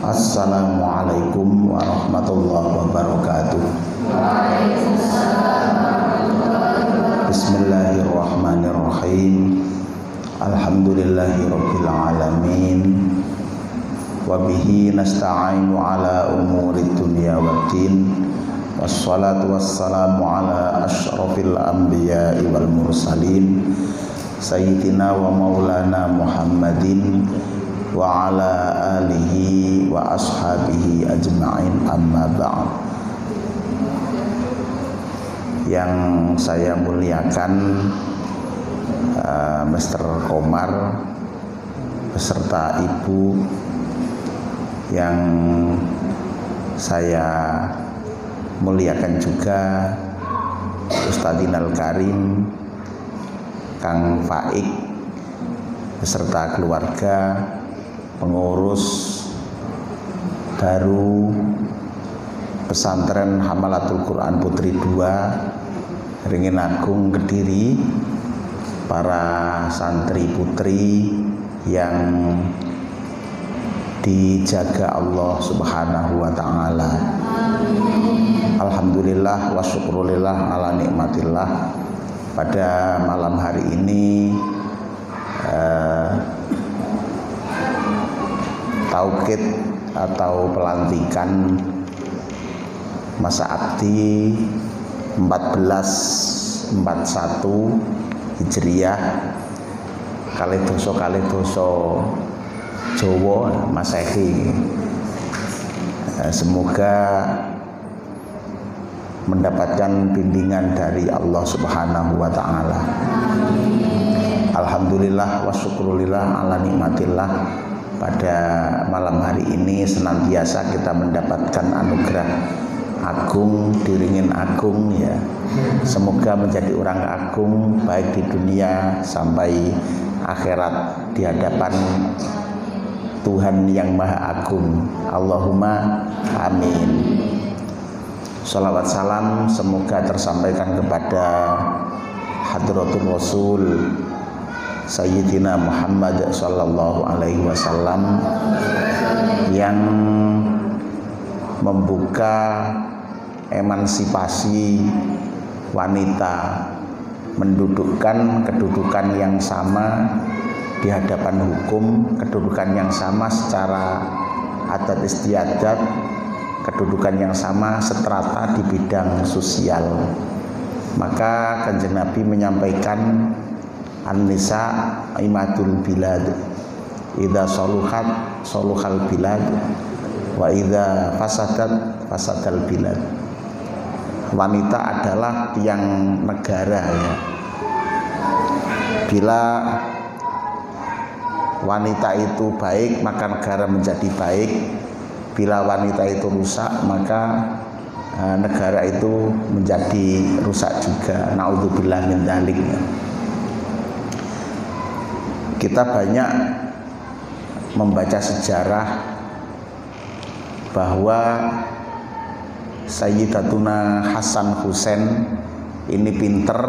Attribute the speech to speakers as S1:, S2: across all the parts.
S1: Assalamualaikum warahmatullahi wabarakatuh. Bismillahirrahmanirrahim. Alhamdulillahirabbil alamin. Wabihi nasta'inu ala umurid dunya waddin. Wassalatu wassalamu ala asyrafil anbiya'i wal mursalin sayyidina wa maulana Muhammadin wa ala alihi wa ashabihi ajma'in, amma ba'd. Yang saya muliakan Mr. Komar beserta Ibu, yang saya muliakan juga Ustadzinal Karim Kang Faik beserta keluarga, pengurus baru pesantren Hamalatul Quran Putri 2 Ringin Agung Kediri, para santri putri yang dijaga Allah Subhanahu wa ta'ala. Alhamdulillah wa syukrulillah ala nikmatillah. Pada malam hari ini taukid atau pelantikan masa akti 1441 Hijriyah kalidoso Jawa Masehi. Semoga mendapatkan bimbingan dari Allah Subhanahu wa ta'ala. Alhamdulillah wa syukrulillah ala nikmatillah. Pada malam hari ini senantiasa kita mendapatkan anugerah agung, diringin agung ya. Semoga menjadi orang agung baik di dunia sampai akhirat di hadapan Tuhan yang Maha Agung. Allahumma amin. Shalawat salam semoga tersampaikan kepada Hadratul Rasul Sayyidina Muhammad sallallahu alaihi wasallam yang membuka emansipasi wanita, mendudukkan kedudukan yang sama di hadapan hukum, kedudukan yang sama secara adat istiadat, kedudukan yang sama seterata di bidang sosial. Maka Kanjeng Nabi menyampaikan an-nisa imadul bilad, idza saluhat saluhal bilad wa idza fasadat fasadal bilad. Wanita adalah tiang negara ya. Bila wanita itu baik maka negara menjadi baik. Bila wanita itu rusak maka negara itu menjadi rusak juga. Naudzubillah min dzalik. Kita banyak membaca sejarah bahwa Sayyidatuna Hasan Husain ini pinter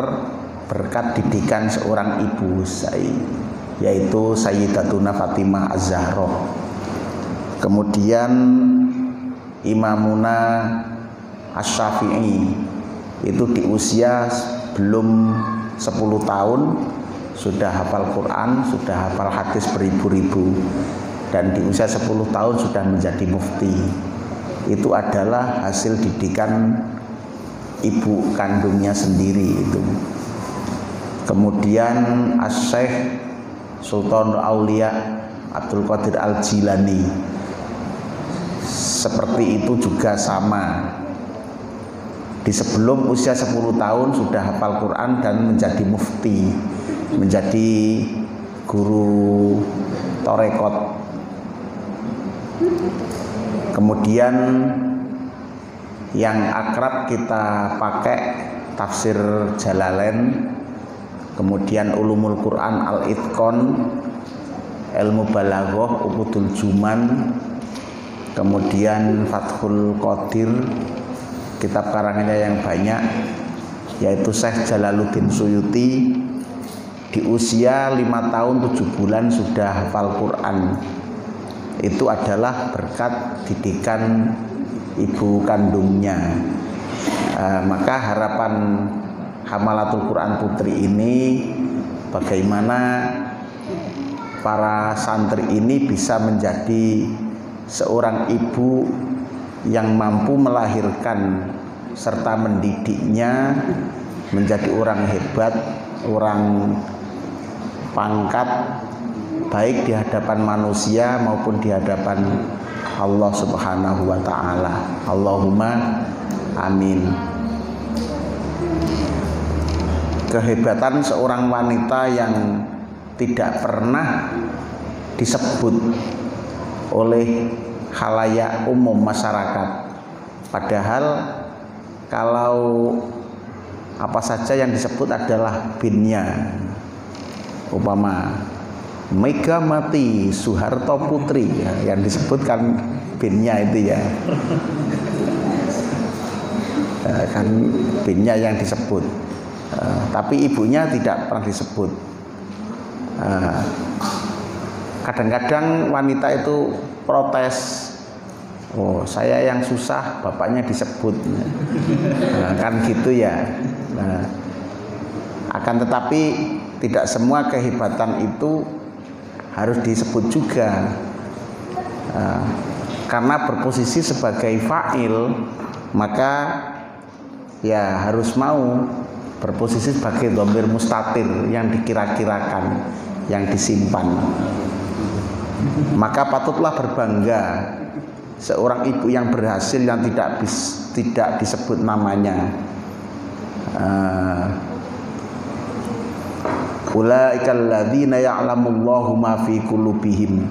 S1: berkat didikan seorang ibu yaitu Sayyidatuna Fatimah Az-Zahra. Kemudian Imamuna Asy-Syafi'i itu di usia belum 10 tahun sudah hafal Quran, sudah hafal hadis beribu-ribu, dan di usia 10 tahun sudah menjadi mufti. Itu adalah hasil didikan ibu kandungnya sendiri itu. Kemudian Asy-Syaikh Sultan Aulia Abdul Qadir Al-Jilani seperti itu juga sama. Di sebelum usia 10 tahun sudah hafal Quran dan menjadi mufti, menjadi guru torekot. Kemudian yang akrab kita pakai tafsir Jalalain, kemudian Ulumul Quran Al-Itqan, Ilmu Balaghah Uqudul Juman, kemudian Fathul Qadir, kitab karangannya yang banyak, yaitu Syekh Jalaluddin Suyuti. Di usia 5 tahun 7 bulan sudah hafal Quran. itu adalah berkat didikan ibu kandungnya. Maka harapan Hamalatul Quran Putri ini bagaimana para santri ini bisa menjadi seorang ibu yang mampu melahirkan serta mendidiknya menjadi orang hebat, orang pangkat baik di hadapan manusia maupun di hadapan Allah Subhanahu wa taala. Allahumma amin. Kehebatan seorang wanita yang tidak pernah disebut oleh khalayak umum masyarakat, padahal kalau apa saja yang disebut adalah binnya, umpama Megawati Soeharto Putri ya, yang disebutkan binnya itu ya, kan binnya yang disebut, tapi ibunya tidak pernah disebut. Kadang-kadang wanita itu protes, oh saya yang susah bapaknya disebut, kan gitu ya. Akan tetapi tidak semua kehebatan itu harus disebut juga, karena berposisi sebagai fa'il maka ya harus mau berposisi sebagai dhamir mustatir yang dikira-kirakan, yang disimpan. Maka patutlah berbangga seorang ibu yang berhasil yang tidak disebut namanya. Ulaikal ladzina ya'lamullahu ma fi qulubihim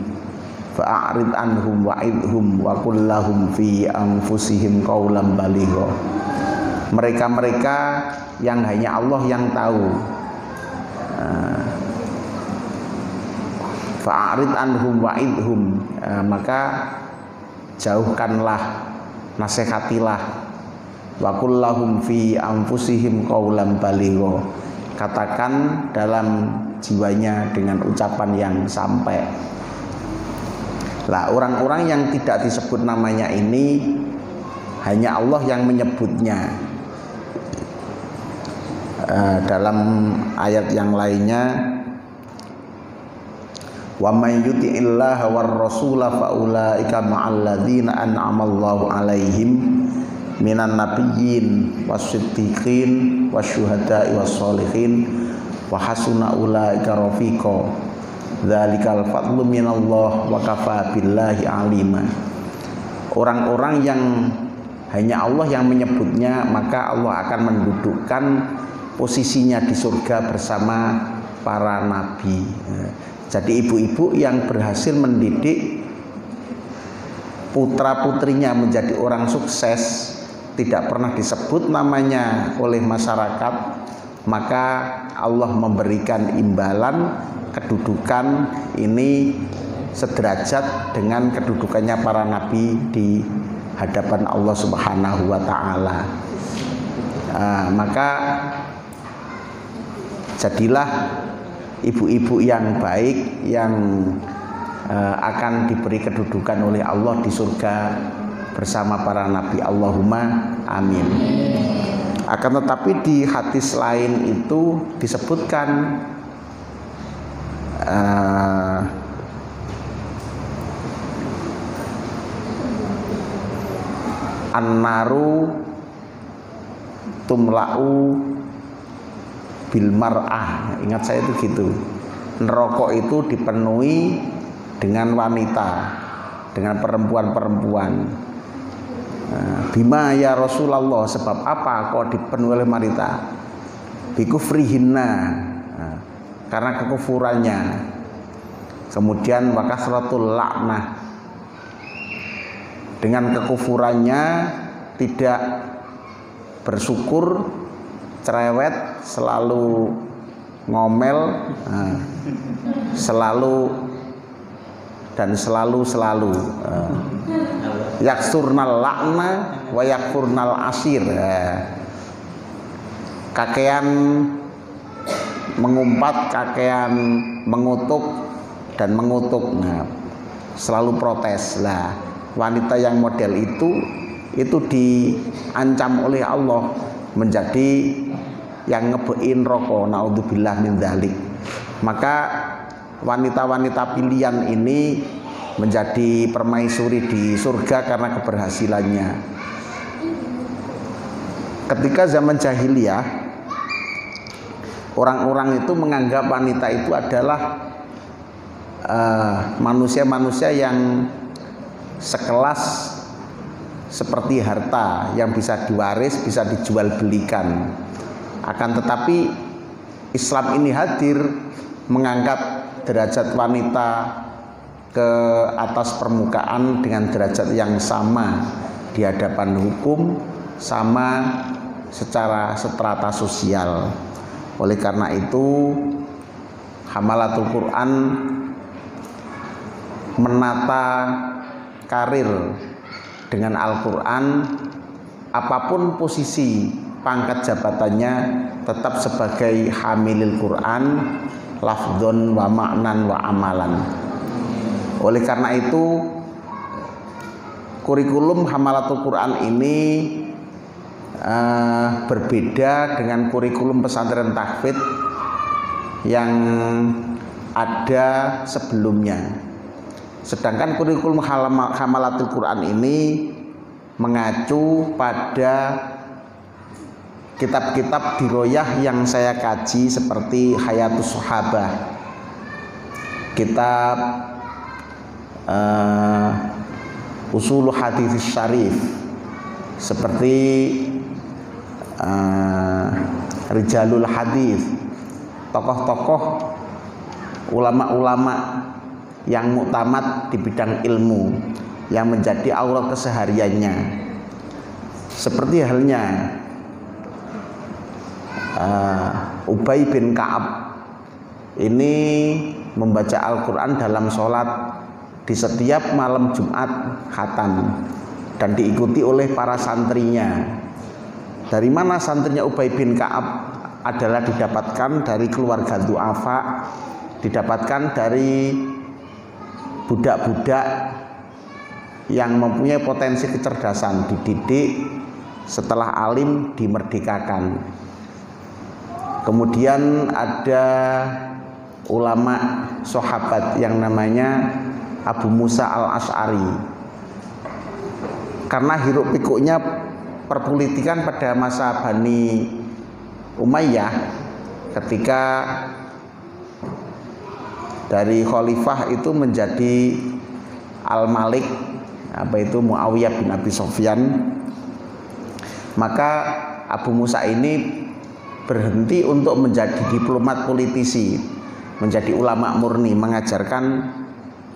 S1: fa'arid anhum wa'idhum wa qul lahum fi anfusihim qaulan baligha. Mereka-mereka yang hanya Allah yang tahu. Fa'arid anhum wa'idhum, maka jauhkanlah, nasihatilah. Wa qul lahum fi anfusihim qaulan baligha. Katakan dalam jiwanya dengan ucapan yang sampai. Lah orang-orang yang tidak disebut namanya ini hanya Allah yang menyebutnya. Dalam ayat yang lainnya, wa may yuti'illaha war rasula fa ulaika ma'al ladzina an'amallahu 'alaihim minan nabiyyin wasiddiqin wasyuhada'i wassolihin wa hasuna ulaika rafiqa dzalikal fadlu minallah wa kafa billahi alima. Orang-orang yang hanya Allah yang menyebutnya, maka Allah akan mendudukkan posisinya di surga bersama para nabi. Jadi ibu-ibu yang berhasil mendidik putra-putrinya menjadi orang sukses, tidak pernah disebut namanya oleh masyarakat, maka Allah memberikan imbalan kedudukan ini sederajat dengan kedudukannya para nabi di hadapan Allah Subhanahu wa taala. Maka jadilah ibu-ibu yang baik yang akan diberi kedudukan oleh Allah di surga bersama para nabi. Allahumma amin. Akan tetapi di hadis lain itu disebutkan an-naru tumla'u bil mar'ah. Ingat saya itu gitu. Neraka itu dipenuhi dengan wanita, dengan perempuan-perempuan. Bima ya Rasulullah, sebab apa kok dipenuhi oleh wanita? Bikufrihinna, karena kekufurannya. Kemudian wakasratul laknah, dengan kekufurannya tidak bersyukur, cerewet, selalu ngomel, selalu yaksurnal lakna wa yakfurnal asir, kakean mengumpat, kakean mengutuk dan mengutuk. selalu protes. Lah, wanita yang model itu diancam oleh Allah menjadi yang ngebein rokok, naudzubillah min dzalik. Maka wanita-wanita pilihan ini menjadi permaisuri di surga karena keberhasilannya. Ketika zaman jahiliyah, orang-orang itu menganggap wanita itu adalah manusia-manusia yang sekelas seperti harta yang bisa diwaris, bisa dijual belikan. Akan tetapi Islam ini hadir mengangkat derajat wanita ke atas permukaan dengan derajat yang sama di hadapan hukum, sama secara strata sosial. Oleh karena itu Hamalatul Quran menata karir dengan Al-Quran, apapun posisi pangkat jabatannya tetap sebagai hamilil Quran, lafdzon wa ma'nan wa amalan. Oleh karena itu kurikulum Hamalatul Quran ini berbeda dengan kurikulum pesantren tahfidz yang ada sebelumnya. Sedangkan kurikulum Hamalatul Quran ini mengacu pada kitab-kitab diroyah yang saya kaji seperti Hayatus Sahabah, kitab Usul Hadits Syarif, seperti Rijalul Hadits, tokoh-tokoh ulama-ulama yang muktamad di bidang ilmu yang menjadi aura kesehariannya. Seperti halnya Ubay bin Ka'ab ini membaca Al-Quran dalam sholat di setiap malam Jumat khatam dan diikuti oleh para santrinya. Dari mana santrinya Ubay bin Ka'ab? Adalah didapatkan dari keluarga du'afa, didapatkan dari budak-budak yang mempunyai potensi kecerdasan, dididik, setelah alim dimerdekakan. Kemudian ada ulama sahabat yang namanya Abu Musa al-Asy'ari. Karena hiruk pikuknya perpolitikan pada masa Bani Umayyah, ketika dari khalifah itu menjadi Al-Malik, apa itu Muawiyah bin Abi Sufyan, maka Abu Musa ini berhenti untuk menjadi diplomat politisi, menjadi ulama murni, mengajarkan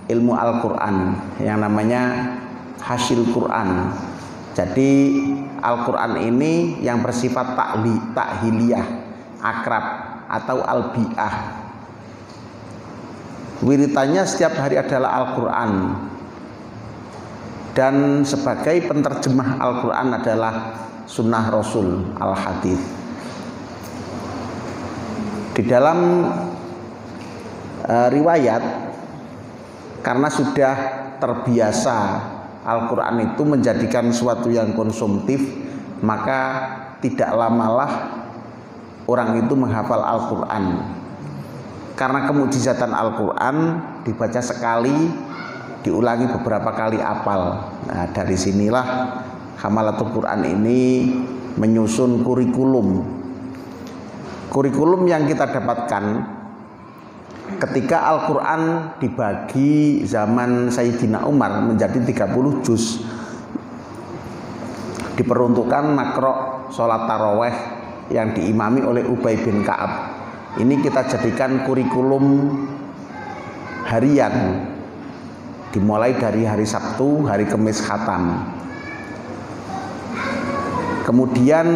S1: ilmu Al-Quran yang namanya hasil Quran. Jadi Al-Quran ini yang bersifat takhiliyah, akrab atau albiah. Wiritannya setiap hari adalah Al-Quran, dan sebagai penterjemah Al-Quran adalah sunnah Rasul al-Hadits. Di dalam riwayat, karena sudah terbiasa Al-Quran itu menjadikan suatu yang konsumtif, maka tidak lamalah orang itu menghafal Al-Quran. Karena kemukjizatan Al-Quran dibaca sekali, diulangi beberapa kali apal. Nah, dari sinilah Hamalatul Quran ini menyusun kurikulum. Kurikulum yang kita dapatkan ketika Al-Quran dibagi zaman Sayyidina Umar menjadi 30 juz, diperuntukkan makro sholat taraweh yang diimami oleh Ubay bin Ka'ab. Ini kita jadikan kurikulum harian, dimulai dari hari Sabtu, hari Kamis khatam. Kemudian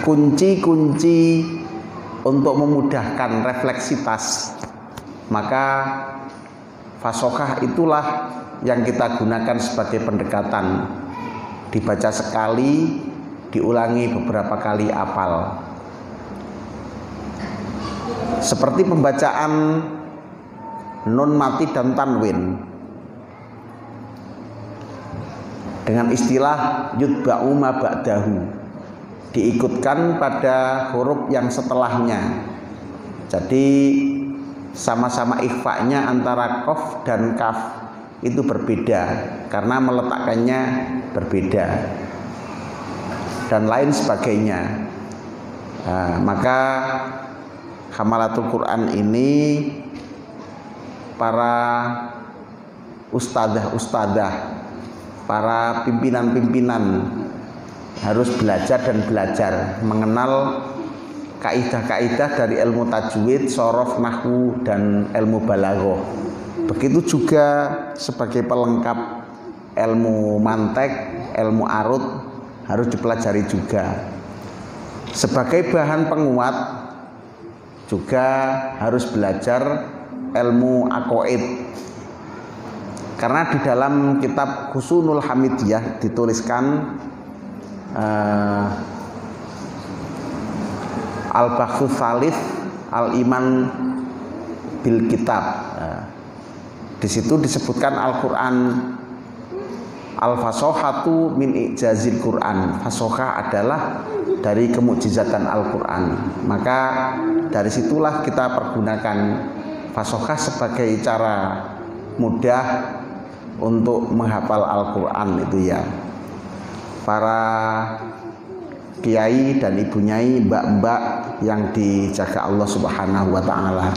S1: kunci-kunci untuk memudahkan refleksitas, maka fasokah itulah yang kita gunakan sebagai pendekatan. Dibaca sekali, diulangi beberapa kali apal. Seperti pembacaan nun mati dan tanwin dengan istilah yutba'u ma ba'dahu, diikutkan pada huruf yang setelahnya. Jadi sama-sama ikhfa'nya antara qaf dan kaf itu berbeda karena meletakkannya berbeda dan lain sebagainya. Maka Hamalatul Quran ini para ustadzah, para pimpinan-pimpinan harus belajar dan belajar mengenal kaidah-kaidah dari ilmu tajwid, shorof, nahwu, dan ilmu balaghah. Begitu juga sebagai pelengkap ilmu mantek, ilmu arut harus dipelajari juga. Sebagai bahan penguat juga harus belajar ilmu aqaid. Karena di dalam kitab Husnul Hamidiyah dituliskan Al-Bakhsus Salif Al-Iman bil Kitab. Di situ disebutkan Al-Quran al-fasohatu min ijazil Quran. Fasohah adalah dari kemukjizatan Al-Quran. Maka dari situlah kita pergunakan fasohah sebagai cara mudah untuk menghafal Al-Quran itu ya. Para kiai dan ibu nyai, mbak-mbak yang dijaga Allah Subhanahu wa ta'ala.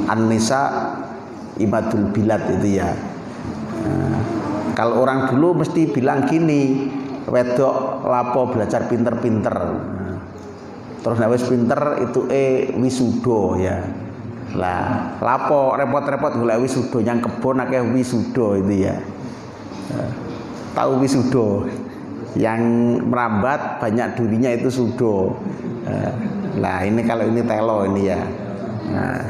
S1: An-Nisa Imadul Bilad itu ya. Kalau orang dulu mesti bilang gini, wedok lapo belajar pinter-pinter. Terus nek wis pinter itu wisuda ya. Lah, lapo repot-repot golek wisuda yang kebon akeh wisuda itu ya. Tahu wisuda yang merambat banyak durinya itu sudo. Nah, ini kalau ini telo ini ya. Nah,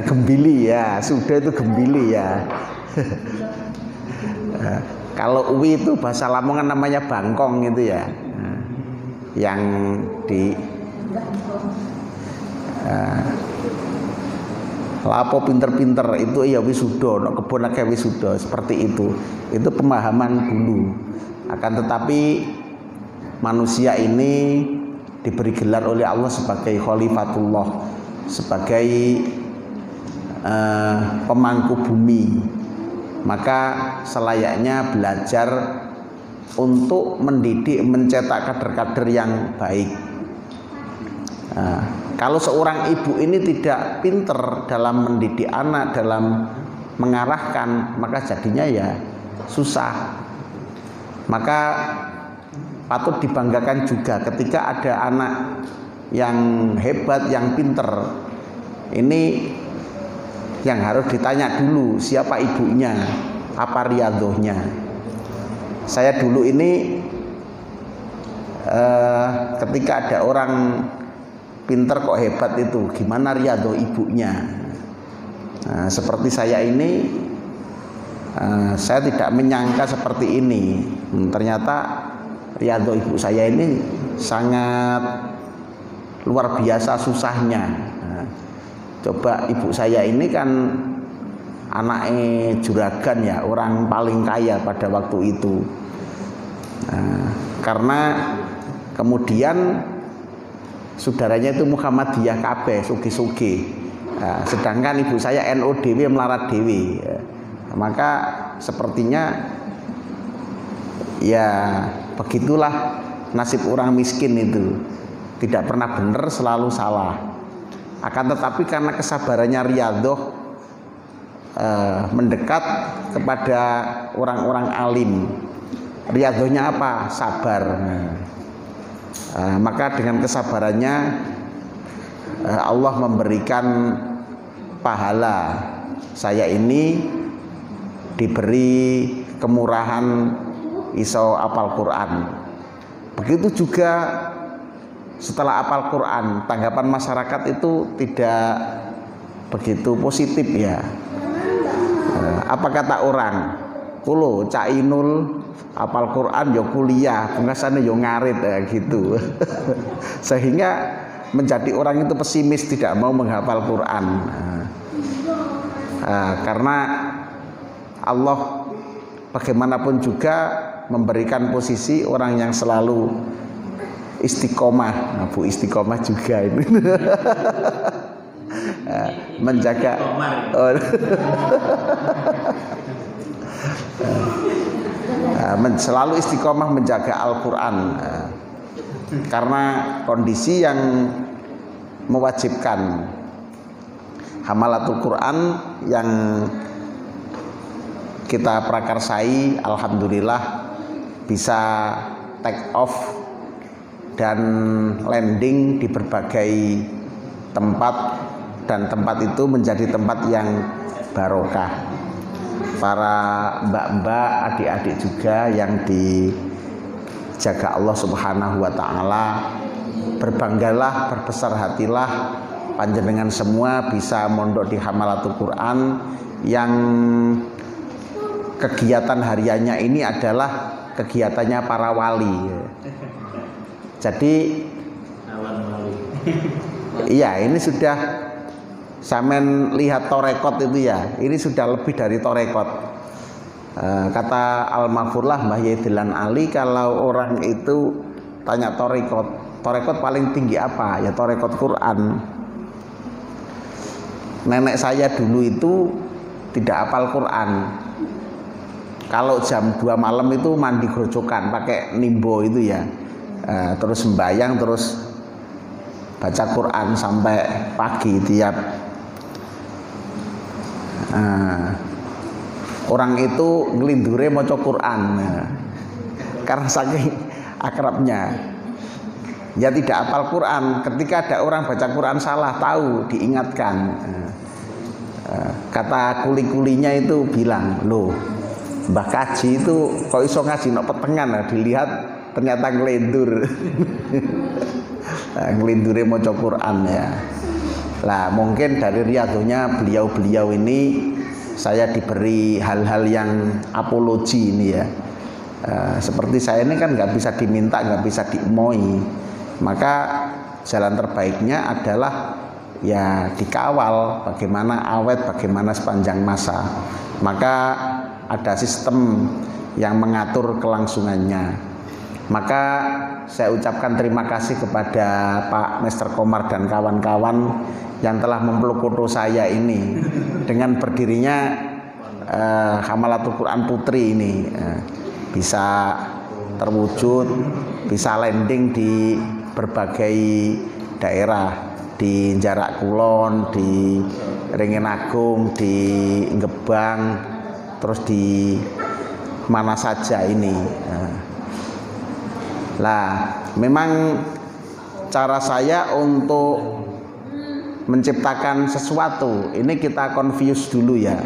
S1: gembili ya, sudah itu gembili ya. Kalau uwi itu bahasa Lamongan namanya bangkong itu ya. Yang di lapo pinter-pinter itu ya wisuda, nek kebon akeh wisuda, seperti itu. Itu pemahaman dulu. Akan tetapi manusia ini diberi gelar oleh Allah sebagai khalifatullah, sebagai pemangku bumi. Maka selayaknya belajar untuk mendidik, mencetak kader-kader yang baik. Kalau seorang ibu ini tidak pinter dalam mendidik anak, dalam mengarahkan, maka jadinya ya susah. Maka patut dibanggakan juga ketika ada anak yang hebat, yang pinter. Ini yang harus ditanya dulu, siapa ibunya, apa riadohnya. Saya dulu ini ketika ada orang pinter kok hebat itu, gimana riadoh ibunya. Nah, seperti saya ini, saya tidak menyangka seperti ini. Ternyata riadoh ibu saya ini sangat luar biasa susahnya. Nah, coba ibu saya ini kan anaknya juragan ya, orang paling kaya pada waktu itu. Nah, karena kemudian saudaranya itu Muhammadiyah kabeh, sugi-sugi. Nah, sedangkan ibu saya NU dewe, melarat dewe. Maka sepertinya ya begitulah nasib orang miskin itu. Tidak pernah benar, selalu salah. Akan tetapi karena kesabarannya riadoh mendekat kepada orang-orang alim. Riadohnya apa? Sabar. Maka dengan kesabarannya Allah memberikan pahala. Saya ini diberi kemurahan iso apal Quran. Begitu juga setelah apal Quran, tanggapan masyarakat itu tidak begitu positif ya. Apa kata orang? kulo Cak Inul apal Quran ya kuliah, pengasane ya ngarit ya gitu. Sehingga menjadi orang itu pesimis, tidak mau menghafal Quran. Karena Allah bagaimanapun juga memberikan posisi orang yang selalu istiqomah. Bu istiqomah juga ini. Menjaga selalu istiqomah menjaga Al-Quran, karena kondisi yang mewajibkan hamalatul Quran yang kita prakarsai. Alhamdulillah bisa take off dan landing di berbagai tempat, dan tempat itu menjadi tempat yang barokah. Para mbak-mbak, adik-adik juga yang dijaga Allah Subhanahu wa taala, berbanggalah, berbesar hatilah panjenengan semua bisa mondok di Hamalatul Quran yang kegiatan hariannya ini adalah kegiatannya para wali. Jadi iya, ini sudah Samen lihat torekot itu ya, ini sudah lebih dari torekot. Kata Al-Maghfurlah Mbah Yedilan Ali, kalau orang itu tanya torekot paling tinggi apa? Ya torekot Quran. Nenek saya dulu itu tidak hafal Quran. Kalau jam 2 malam itu mandi grojokan pakai nimbo itu ya, terus sembahyang, terus baca Quran sampai pagi tiap. Orang itu ngelindure maca Quran karena saking akrabnya. Ya tidak hafal Quran, ketika ada orang baca Quran salah tahu diingatkan. Kata kuli-kulinya itu bilang, loh Mbah Kaji itu kok iso ngaji nok petengan, dilihat ternyata ngelindur. Ngelindure maca Quran ya. Lah mungkin dari riadonya beliau-beliau ini saya diberi hal-hal yang apologi ini ya. Seperti saya ini kan nggak bisa diminta, nggak bisa diemoi, maka jalan terbaiknya adalah ya dikawal bagaimana awet, bagaimana sepanjang masa. Maka ada sistem yang mengatur kelangsungannya. Maka saya ucapkan terima kasih kepada Pak Mr. Komar dan kawan-kawan yang telah memeluk foto saya ini dengan berdirinya Hamalatul Quran Putri ini bisa terwujud, bisa landing di berbagai daerah, di Jarak Kulon, di Ringin Agung, di Gebang, terus di mana saja ini. Lah, memang cara saya untuk menciptakan sesuatu ini kita confuse dulu ya,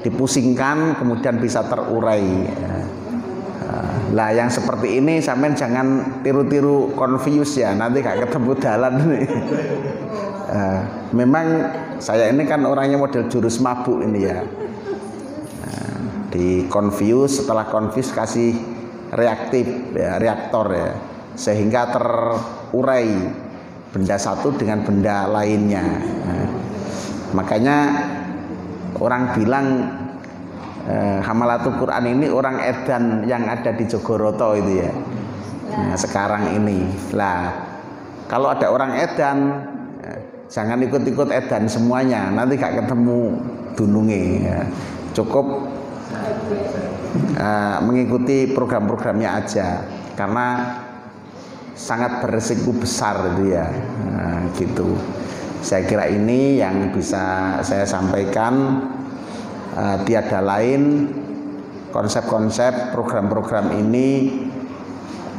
S1: dipusingkan kemudian bisa terurai. Lah yang seperti ini sampean jangan tiru-tiru confuse ya, nanti gak ketemu jalan nih. Memang saya ini kan orangnya model jurus mabuk ini ya. Di confuse, setelah confuse kasih reaktif ya, reaktor ya, sehingga terurai benda satu dengan benda lainnya. Makanya orang bilang Hamalatul Quran ini orang edan yang ada di Jogoroto itu ya. Nah, sekarang ini lah, kalau ada orang edan jangan ikut-ikut edan semuanya, nanti gak ketemu dununge ya. Cukup mengikuti program-programnya aja, karena sangat beresiko besar itu ya. Gitu. Saya kira ini yang bisa saya sampaikan. Tiada lain konsep-konsep program-program ini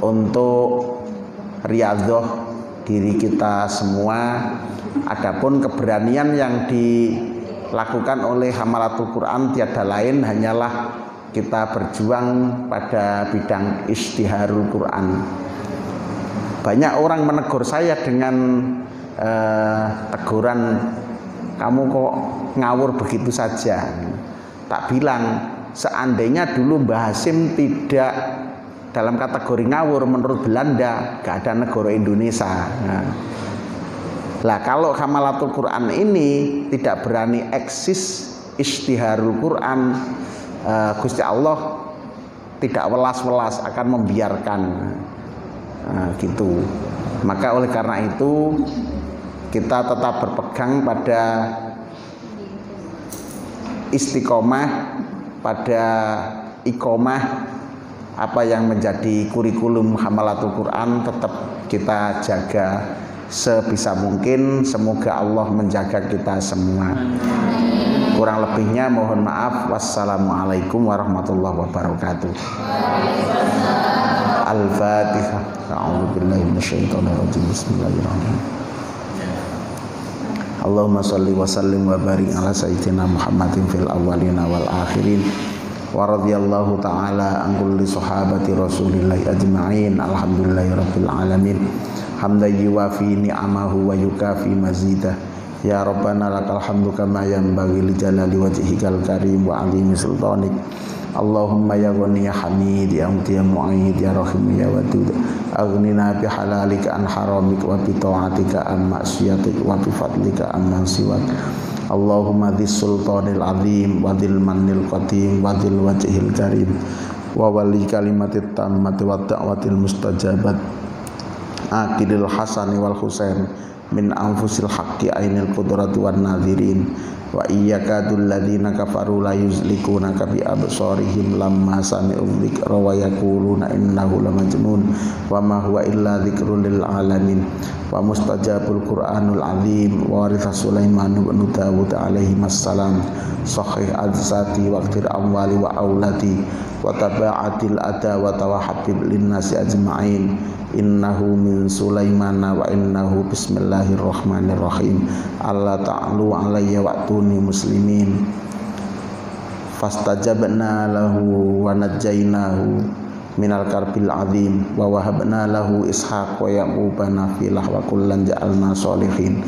S1: untuk riyadhah diri kita semua. Adapun keberanian yang dilakukan oleh Hamalatul Quran tiada lain hanyalah kita berjuang pada bidang istiharul Quran. Banyak orang menegur saya dengan teguran, kamu kok ngawur begitu saja. Tak bilang seandainya dulu Mbah Hasyim tidak dalam kategori ngawur menurut Belanda, gak ada negara Indonesia. Nah, kalau Hamalatul Quran ini tidak berani eksis istiharul Quran, Gusti Allah tidak welas-welas akan membiarkan, gitu. Maka oleh karena itu kita tetap berpegang pada istiqomah, pada iqomah, apa yang menjadi kurikulum Hamalatul Quran tetap kita jaga sebisa mungkin. Semoga Allah menjaga kita semua. Kurang lebihnya mohon maaf. Wassalamualaikum warahmatullahi wabarakatuh. Al-Fatihah. A'udzubillahi minasyaitonir rajim. Bismillahirrahmanirrahim. Allahumma shalli wa sallim wa barik ala sayyidina Muhammadin fil awwalina wal akhirin wa radhiyallahu ta'ala an kulli sahabati Rasulillahi ajma'in. Alhamdulillahirabbil alamin. Hamdan yuwafi ni'amahu wa yukafi mazidah. Ya Rabbana lakal hamdu kama yanbaghi li jalali wajhikal karim wa 'azimi sultanik. Allahumma ya ghani ya hamid ya muti ya mu'id ya rahim ya wadud, aghnina bi halalika an haramik wa bi ta'atika an ma'siyatik wa bi fadlika an siwak. Allahumma dhis sultanil azim wa dhil mannil qadim wa dhil wajhil karim wa wali kalimatit tammati wa da'watil mustajabat akidil hasani wal husain min anfusil haqqi ainil qudrati wan nadhirin wa iyyakadul ladzina kafaru la yuzlikunaka bi absarihim lamma sami'u dzikra wa yaquluna innahu lamajnun wa ma huwa illa dzikrul lil alamin wa mustajabul qur'anul azim wa waritha Sulaiman bin Dawud alaihi wassalam sahih al-zati wa qtir amwali wa auladi wa tabaatil ada wa tawahhabib linnasi ajma'in innahu min Sulaimana wa innahu bismillahirrahmanirrahim. Allah ta'alu alayya wa'tuni muslimin. Fastajabna lahu wa najjaynahu minal karbil azim wa wahabna lahu ishaq wa yaquba nafilah wa kullan ja'alna sholihin.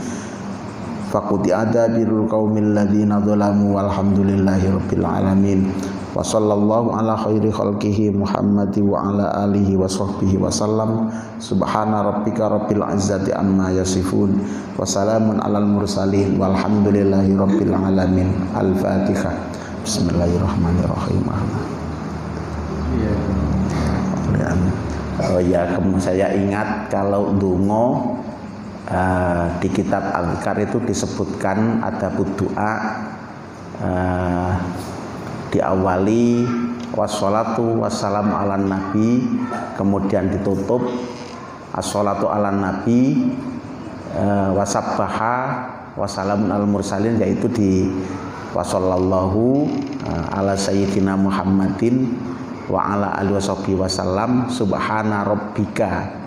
S1: Faqudi adabirul qaumil ladzina dzalamu walhamdulillahi rabbil alamin. Wa sallallahu ala khairi khalqihi Muhammadi wa ala alihi wa sahbihi wa sallam. Subhana rabbika rabbil izzati amma yasifun wa salamun alal mursalin walhamdulillahi rabbil alamin. Al-Fatihah. Bismillahirrahmanirrahim. Oh ya, saya ingat kalau ndonga di kitab Al-Zikar itu disebutkan ada doa diawali wassalatu wassalamu ala nabi, kemudian ditutup assalatu ala nabi wasabbaha wassalamun al mursalin, yaitu di wassallallahu ala sayyidina Muhammadin wa ala alihi wasallam subhana rabbika.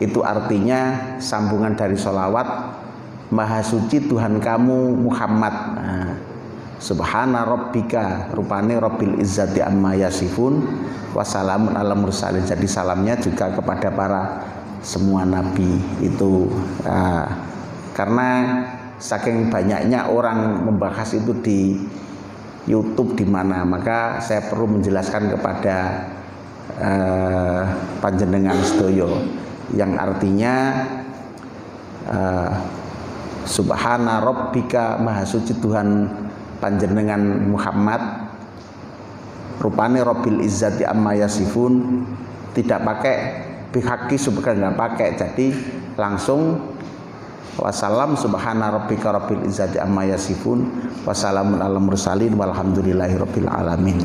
S1: Itu artinya sambungan dari sholawat, maha suci Tuhan kamu Muhammad. Subhana rabbika, rupane rabbil izzati amma yasifun wassalamun ala mursalin. Jadi salamnya juga kepada para semua nabi itu. Karena saking banyaknya orang membahas itu di YouTube di mana, maka saya perlu menjelaskan kepada panjenengan sedoyo, yang artinya subhana rabbika, maha suci Tuhan panjenengan Muhammad, rupane rabbil izzati amma yasifun, tidak pakai bihaqi subhanahu, nggak pakai, jadi langsung wassalam subhana rabbika rabbil izzati amma yasifun wassalamun ala mursalin walhamdulillahi rabbil alamin.